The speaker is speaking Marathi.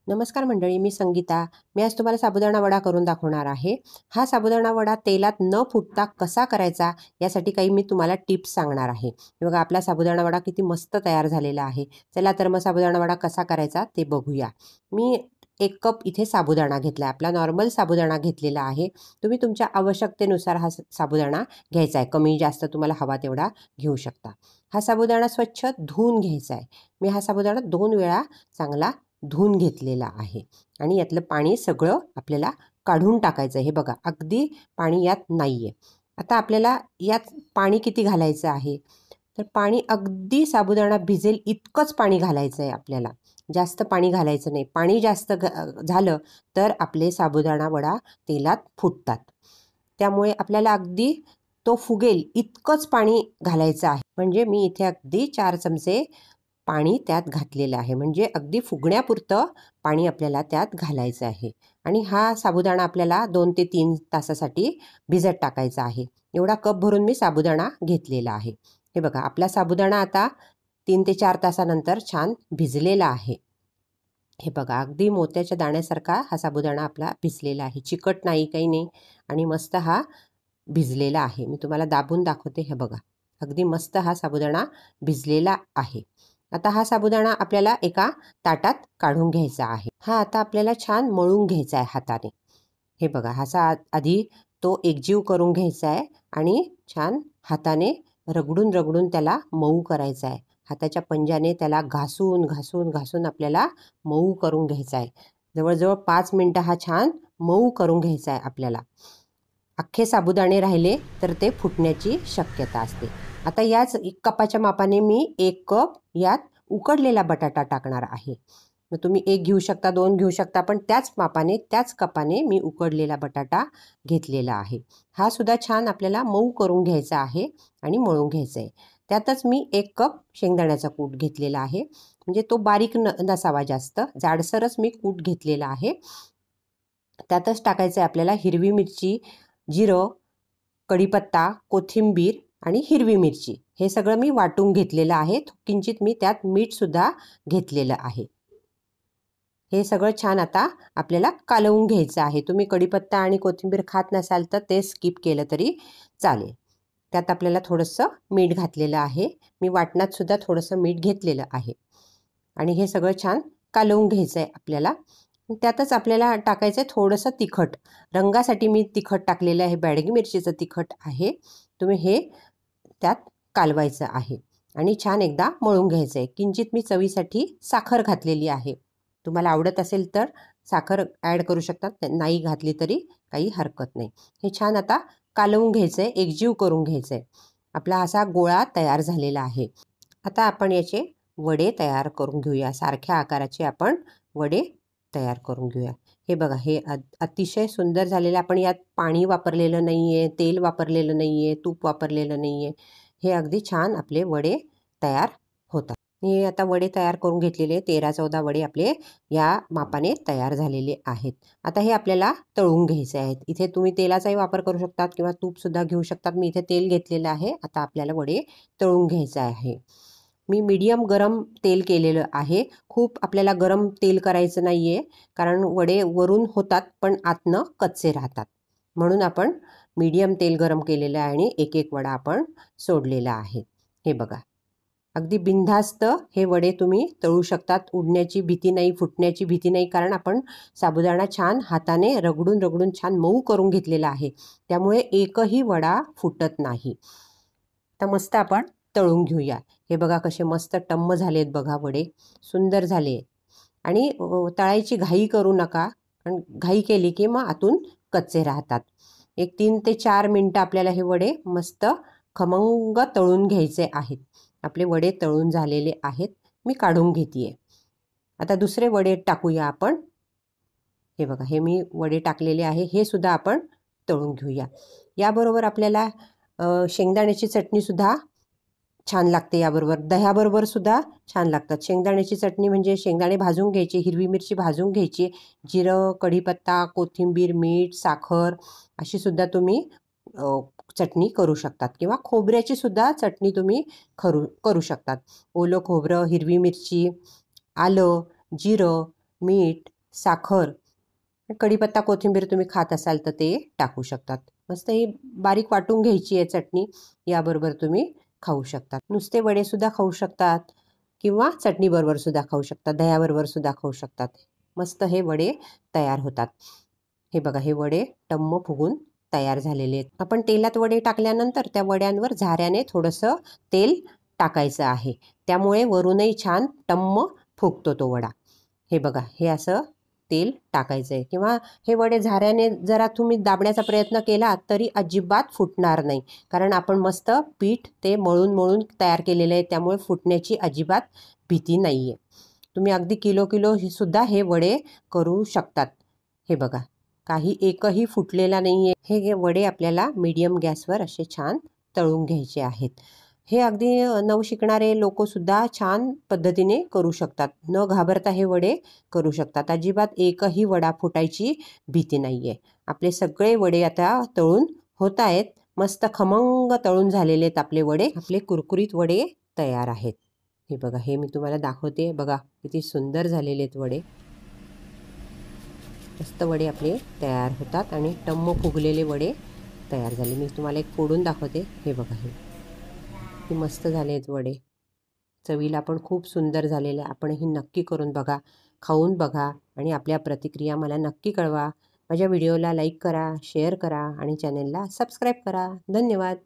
नमस्कार मंडळी, मी संगीता. मी आज तुम्हाला साबुदाणा वडा करून दाखवणार आहे. हा साबुदाणा वडा तेलात न फुटता कसा करायचा यासाठी काही मी तुम्हाला टिप्स सांगणार आहे. बघा, आपला साबुदाणा वडा किती मस्त तयार झालेला आहे. चला तर मग साबुदाणा वडा कसा करायचा ते बघूया. मी 1 कप इथे साबुदाणा घेतला आहे. आपला नॉर्मल साबुदाणा घेतलेला आहे. तुम्ही तुमच्या आवश्यकतेनुसार हा साबुदाणा घ्यायचा आहे. कमी जास्त तुम्हाला हवा तेवढा घेऊ शकता. हा साबुदाणा स्वच्छ धुवून घ्यायचा आहे. मी हा साबुदाणा 2 वेळा चांगला धुवून घेतलेला आहे आणि यातलं पाणी सगळं आपल्याला काढून टाकायचं आहे. हे बघा, अगदी पाणी यात नाही आहे. आता आपल्याला यात पाणी किती घालायचं आहे, तर पाणी अगदी साबुदाणा भिजेल इतकंच पाणी घालायचं आहे आपल्याला. जास्त पाणी घालायचं नाही. पाणी जास्त झालं तर आपले साबुदाणा वडा तेलात फुटतात. त्यामुळे आपल्याला अगदी तो फुगेल इतकंच पाणी घालायचं आहे. म्हणजे मी इथे अगदी 4 चमचे पाणी त्यात घातलेलं आहे. म्हणजे अगदी फुगण्यापुरतं पाणी आपल्याला त्यात घालायचं आहे. आणि हा साबुदाणा आपल्याला 2 ते 3 तासासाठी भिजत टाकायचा आहे. एवढा कप भरून मी साबुदाणा घेतलेला आहे. हे बघा, आपला साबुदाणा आता 3 ते 4 तासानंतर छान भिजलेला आहे. हे बघा, अगदी मोत्याच्या दाण्यासारखा हा साबुदाणा आपला भिजलेला आहे. चिकट नाही, काही नाही, आणि मस्त हा भिजलेला आहे. मी तुम्हाला दाबून दाखवते. हे बघा, अगदी मस्त हा साबुदाणा भिजलेला आहे. आता हा साबुदाणा आपल्याला एका ताटात काढून घ्यायचा आहे. हा आता आपल्याला छान मळून घ्यायचा आहे हाताने. हे बघा, आधी तो एकजीव करून घ्यायचा आहे आणि छान हाताने रगडून रगडून त्याला मऊ करायचा आहे. हाताच्या पंजाने त्याला घासून घासून घासून आपल्याला मऊ करून घ्यायचा आहे. जवळजवळ 5 मिनटं हा छान मऊ करून घ्यायचा आहे आपल्याला. अख्खे साबुदाणे राहिले तर ते फुटण्याची शक्यता असते. आता याच 1 कपाच्या मापाने मी 1 कप यात उकडलेला बटाटा टाकणार आहे. मग तुम्ही 1 घेऊ शकता, 2 घेऊ शकता, पण त्याच मापाने त्याच कपाने मी उकडलेला बटाटा घेतलेला आहे. हा सुद्धा छान आपल्याला मऊ करून घ्यायचा आहे आणि मळून घ्यायचं आहे. त्यातच मी 1 कप शेंगदाण्याचा कूट घेतलेला आहे. म्हणजे तो बारीक नसावा, जास्त जाडसरच मी कूट घेतलेला आहे. त्यातच टाकायचं आहे आपल्याला हिरवी मिरची, जिरं, कढीपत्ता, कोथिंबीर आणि हिरवी मिरची. हे सगळं मी वाटून घेतलेलं आहे. किंचित मी त्यात मीठसुद्धा घेतलेलं आहे. हे सगळं छान आता आपल्याला कालवून घ्यायचं आहे. तुम्ही कढीपत्ता आणि कोथिंबीर खात नसाल तर ते स्किप केलं तरी चालेल. त्यात आपल्याला थोडंसं मीठ घातलेलं आहे. मी वाटणातसुद्धा थोडंसं मीठ घेतलेलं आहे. आणि हे सगळं छान कालवून घ्यायचं आहे आपल्याला. त्यातच आपल्याला टाकायचं आहे थोडंसं तिखट. रंगासाठी मी तिखट टाकलेलं आहे. बॅडगी मिरचीचं तिखट आहे. तुम्ही हे त्यात कालवायचं आहे आणि छान एकदा मळून घ्यायचं आहे. किंचित मी चवीसाठी साखर घातलेली आहे. तुम्हाला आवडत असेल तर साखर ॲड करू शकतात, नाही घातली तरी काही हरकत नाही. हे छान आता कालवून घ्यायचं आहे, एकजीव करून घ्यायचं आहे. आपला असा गोळा तयार झालेला आहे. आता आपण याचे वडे तयार करून घेऊया. सारख्या आकाराचे आपण वडे तयार करून घेऊया. हे बघा, हे अतिशय सुंदर झालेलं. आपण यात पाणी वापरलेलं नाही आहे, तेल वापरलेलं नाही आहे, तूप वापरलेलं नाही आहे. हे अगदी छान आपले वडे तयार होतात. हे आता वडे तयार करून घेतलेले 13-14 वडे आपले या मापाने तयार झालेले आहेत. आता हे आपल्याला तळून घ्यायचे आहेत. इथे तुम्ही तेलाचाही वापर करू शकतात किंवा तूपसुद्धा घेऊ शकतात. मी इथे तेल घेतलेलं आहे. आता आपल्याला वडे तळून घ्यायचं आहे. मी मीडियम गरम तेल केलेलं आहे. खूप आपल्याला गरम तेल करायचं नाही आहे, कारण वडे वरून होतात पण आतनं कच्चे राहतात. म्हणून आपण मीडियम तेल गरम केलेलं आहे आणि एक एक वडा आपण सोडलेला आहे. हे बघा, अगदी बिनधास्त हे वडे तुम्ही तळू शकतात. उडण्याची भीती नाही, फुटण्याची भीती नाही, कारण आपण साबुदाणा छान हाताने रगडून रगडून छान मऊ करून घेतलेला आहे. त्यामुळे एकही वडा फुटत नाही. आता मस्त आपण तळून घेऊया. हे बघा, कसे मस्त टम्म झालेत बघा वडे, सुंदर झाले. आणि तळायची घाई करू नका, कारण घाई केली की मग आतून कच्चे राहतात. 3 ते 4 मिनटं आपल्याला हे वडे मस्त खमंग तळून घ्यायचे आहेत. आपले वडे तळून झालेले आहेत. मी काढून घेते आहे. आता दुसरे वडे टाकूया आपण. हे बघा, हे मी वडे टाकलेले आहे. हे सुद्धा आपण तळून घेऊया. याबरोबर आपल्याला शेंगदाण्याची चटणीसुद्धा छान लागते. याबरोबर दह्याबरोबर सुद्धा छान लागतात. शेंगदाण्याची चटणी म्हणजे शेंगदाणे भाजून घ्यायचे, हिरवी मिरची भाजून घ्यायची, जिरं, कढीपत्ता, कोथिंबीर, मीठ, साखर अशी सुद्धा तुम्ही चटणी करू शकतात. किंवा खोबऱ्याची सुद्धा चटणी तुम्ही करू शकतात. ओलं खोबरं, हिरवी मिरची, आलं, जिरं, मीठ साखर, कढीपत्ता, कोथिंबीर तुम्ही खात असाल तर ते टाकू शकतात. मस्त ही बारीक वाटून घ्यायची आहे चटणी. याबरोबर तुम्ही खाऊ शकतात. नुसते वडेसुद्धा खाऊ शकतात किंवा चटणीबरोबर सुद्धा खाऊ शकतात, दह्याबरोबर सुद्धा खाऊ शकतात. मस्त हे वडे तयार होतात. हे बघा, हे वडे टम्म फुगून तयार झालेले आहेत. आपण तेलात वडे टाकल्यानंतर त्या वड्यांवर झाऱ्याने थोडंसं तेल टाकायचं आहे. त्यामुळे वरूनही छान टम्म फुगतो तो वडा. हे बघा, हे असं तेल टाकायचं आहे किंवा हे वडे झाऱ्याने जरा तुम्ही दाबण्याचा प्रयत्न केला तरी अजिबात फुटणार नाही. कारण आपण मस्त पीठ ते मळून मळून तयार केलेलं आहे, त्यामुळे फुटण्याची अजिबात भीती नाही आहे. तुम्ही अगदी किलो सुद्धा हे वडे करू शकतात. हे बघा, काही एकही फुटलेला नाही आहे. हे वडे आपल्याला मीडियम गॅसवर असे छान तळून घ्यायचे आहेत. हे अगदी नवशिकणारे लोकंसुद्धा छान पद्धतीने करू शकतात. न घाबरता हे वडे करू शकतात. अजिबात एकही वडा फुटायची भीती नाही आहे. आपले सगळे वडे आता तळून होत आहेत. मस्त खमंग तळून झालेले आहेत आपले वडे. आपले कुरकुरीत वडे तयार आहेत. हे बघा, हे मी तुम्हाला दाखवते. बघा किती सुंदर झालेले आहेत वडे. मस्त वडे आपले तयार होतात आणि टम्म फुगलेले वडे तयार झाले. मी तुम्हाला एक फोडून दाखवते. हे बघा, हे किती मस्त झाले आहेत वडे. चवीला पण खूप सुंदर झालेलं आहे. आपणही नक्की करून बघा, खाऊन बघा आणि आपल्या प्रतिक्रिया मला नक्की कळवा. माझ्या व्हिडिओला लाईक करा, शेअर करा आणि चॅनलला सबस्क्राईब करा. धन्यवाद.